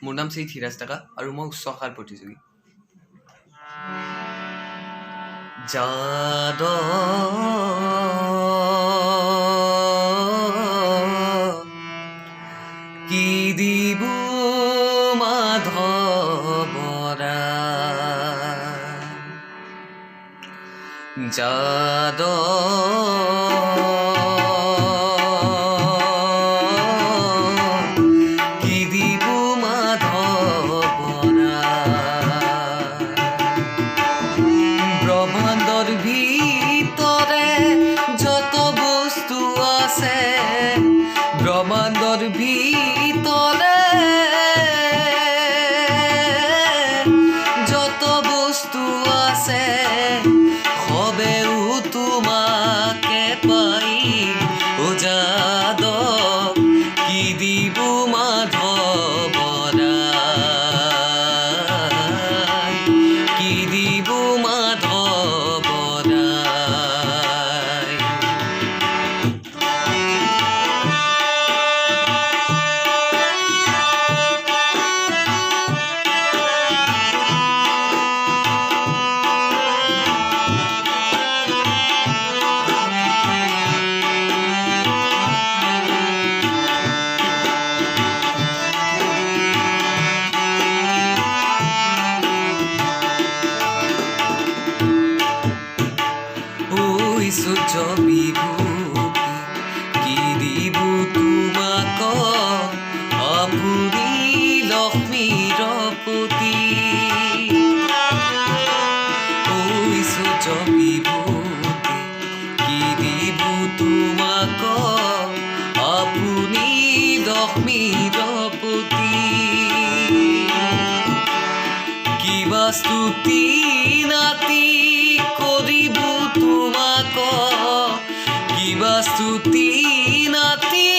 মোৰ নাম শ্ৰী ধীৰাজ ডেকা আৰু মই উচ্চ শাখাৰ প্ৰতিযোগী। যাদ কি দিব মাধৱৰা যাদ ব্ৰহ্মাণ্ডৰ ভিতৰে যত বস্তু আছে, ব্ৰহ্মাণ্ডৰ ভিতৰে যত বস্তু আছে, সবেও তোমাকে পাই ও যাদৱ কি দিব মাধৱৰা কি দিব মাধৱৰা। সূৰ্য বিভূতি কি দিব তোমাক আপুনি লক্ষ্মীৰ পতি। ঐ সূৰ্য বিভূতি কি দিব তোমাক আপুনি লক্ষ্মীৰ পতি। কিবা স্তুতি নাতি কৰিব তোমাক, কিবা স্তুতি নাতি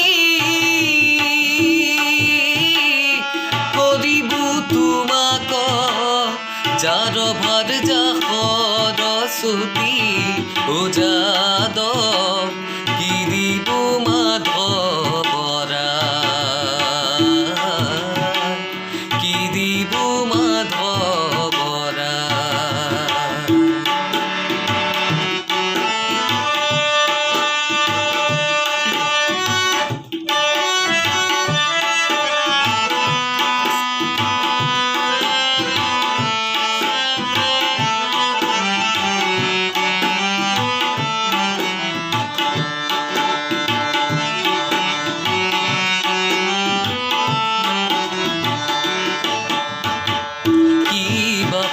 কৰিব তোমাক, যাৰ ভাৰ যা সৰস্বতী ও যাদৱ কি দিব মাধৱৰা কি দিব মাধৱৰা।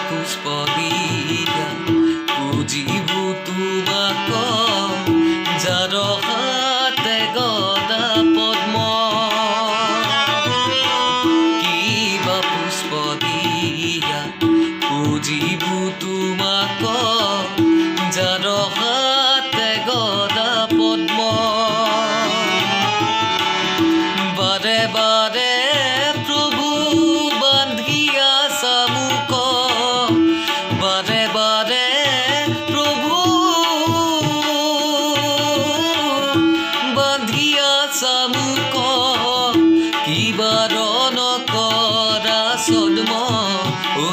পুষ্প দিয়া পুজিব তোমাক, যাৰ হাতে গদা পদ্ম। কিবা পুষ্প দিয়া পুজিব তোমাক, যাৰ হাতে গদা পদ্ম। বাৰে বাৰে প্ৰভু বান্ধিয়া চামুক, বাৰে বাৰে প্ৰভু বান্ধিয়া চামুক, কিবা ৰণ কৰা চদ্ম ও